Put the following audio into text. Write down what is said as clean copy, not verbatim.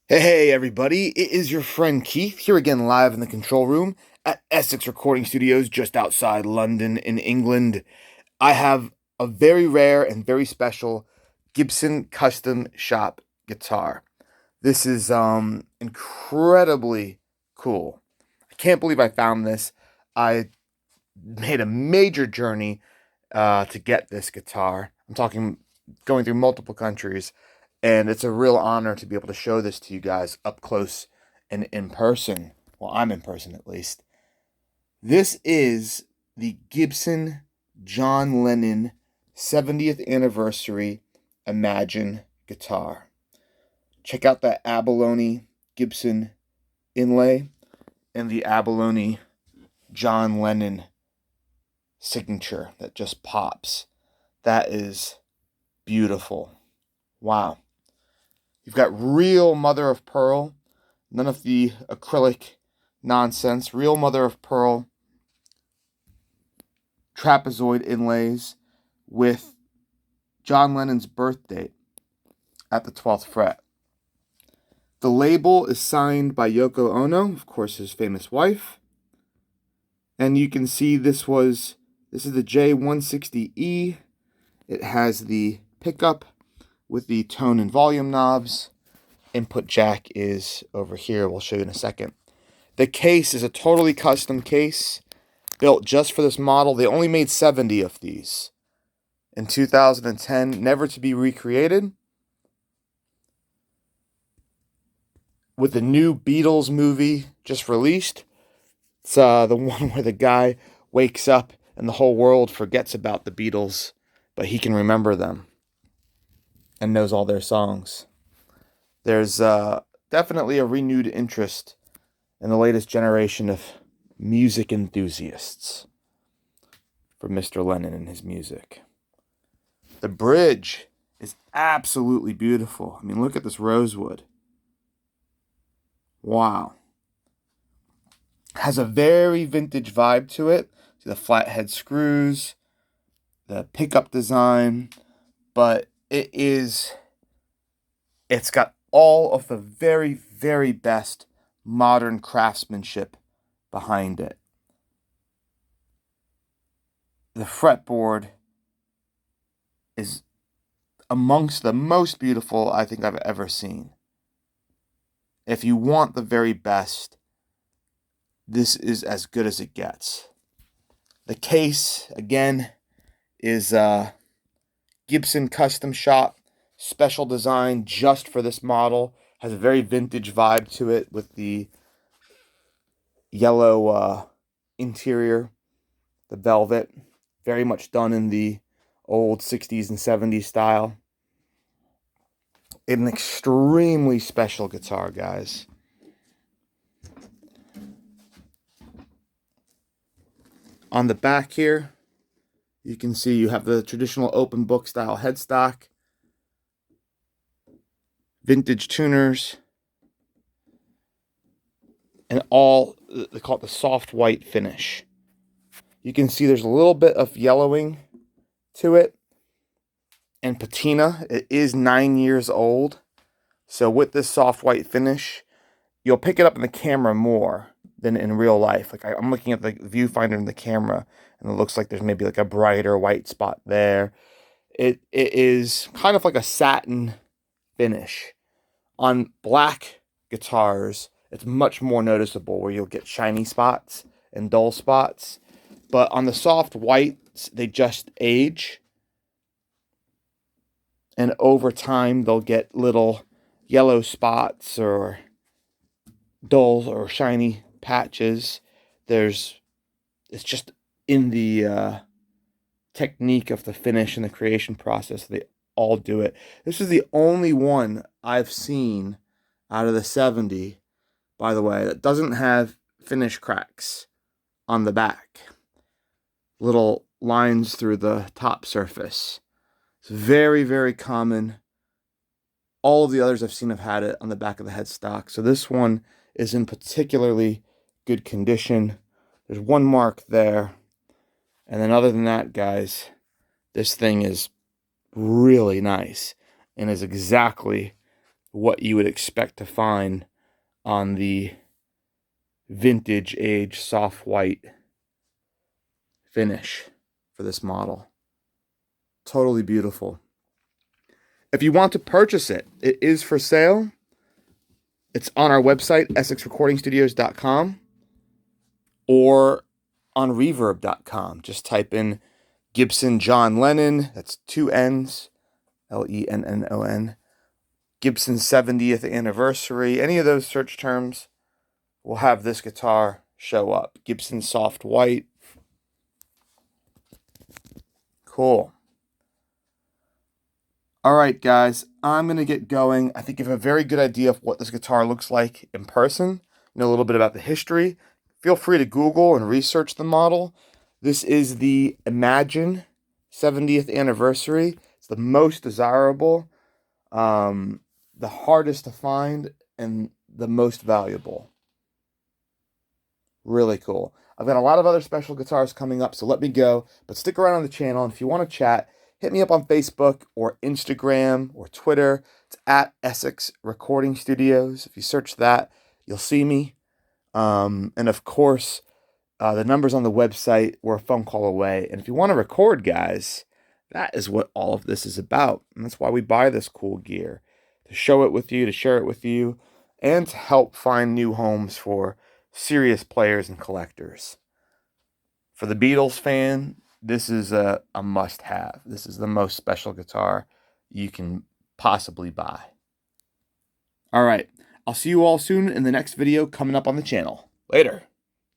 Hey, everybody, it is your friend Keith here again live in the control room at Essex Recording Studios just outside London in England. I have a very rare and very special Gibson custom shop guitar. This is incredibly cool. I can't believe I found this. I made a major journey to get this guitar. I'm talking going through multiple countries, and it's a real honor to be able to show this to you guys up close and in person. Well, I'm in person at least. This is the Gibson John Lennon 70th anniversary Imagine guitar. Check out that Abalone Gibson Inlay and the Abalone John Lennon signature that just pops. That is beautiful. Wow. You've got real mother of pearl, none of the acrylic nonsense, real mother of pearl trapezoid inlays with John Lennon's birth date at the 12th fret. The label is signed by Yoko Ono, of course, his famous wife. And you can see this is the J160E. It has the pickup with the tone and volume knobs. Input jack is over here. We'll show you in a second. The case is a totally custom case built just for this model. They only made 70 of these in 2010, never to be recreated. With the new Beatles movie just released, it's the one where the guy wakes up and the whole world forgets about the Beatles, but he can remember them and knows all their songs. There's definitely a renewed interest in the latest generation of music enthusiasts for Mr. Lennon and his music. The bridge is absolutely beautiful. I mean, look at this rosewood. Wow. Has a very vintage vibe to it. See the flathead screws, the pickup design, but it's got all of the very, very best modern craftsmanship behind it. The fretboard is amongst the most beautiful I think I've ever seen. If you want the very best, this is as good as it gets. The case, again, is Gibson custom shop, special design just for this model. Has a very vintage vibe to it with the yellow interior, the velvet, very much done in the old 60s and 70s style. An extremely special guitar, guys. On the back here, you can see you have the traditional open book style headstock, vintage tuners, and all, they call it the soft white finish. You can see there's a little bit of yellowing to it, and patina. It is 9 years old, so with this soft white finish, you'll pick it up in the camera more than in real life. Like I'm looking at the viewfinder in the camera, and it looks like there's maybe like a brighter white spot there. It is kind of like a satin finish. On black guitars, it's much more noticeable where you'll get shiny spots and dull spots. But on the soft whites, they just age. And over time, they'll get little yellow spots or dull or shiny patches. It's just in the technique of the finish and the creation process. They all do it. This is the only one I've seen out of the 70, by the way, that doesn't have finish cracks on the back. Little lines through the top surface. It's very, very common. All of the others I've seen have had it on the back of the headstock. So this one is in particularly good condition. There's one mark there. And then other than that, guys, this thing is really nice and is exactly what you would expect to find on the vintage age soft white finish for this model. Totally beautiful. If you want to purchase it, it is for sale. It's on our website, EssexRecordingStudios.com, or on Reverb.com. Just type in Gibson John Lennon, that's 2 N's, Lennon, Gibson 70th anniversary, any of those search terms will have this guitar show up. Gibson soft white. Cool. All right, guys, I'm going to get going. I think you have a very good idea of what this guitar looks like in person. You know a little bit about the history. Feel free to Google and research the model. This is the Imagine 70th anniversary. It's the most desirable, the hardest to find, and the most valuable. Really cool. I've got a lot of other special guitars coming up, so let me go. But stick around on the channel, and if you want to chat, hit me up on Facebook or Instagram or Twitter. It's at Essex Recording Studios. If you search that, you'll see me. And of course, the number's on the website. We're a phone call away. And if you want to record, guys, that is what all of this is about. And that's why we buy this cool gear. To show it with you, to share it with you, and to help find new homes for serious players and collectors. For the Beatles fan, this is a must-have. This is the most special guitar you can possibly buy. All right, I'll see you all soon in the next video coming up on the channel. Later.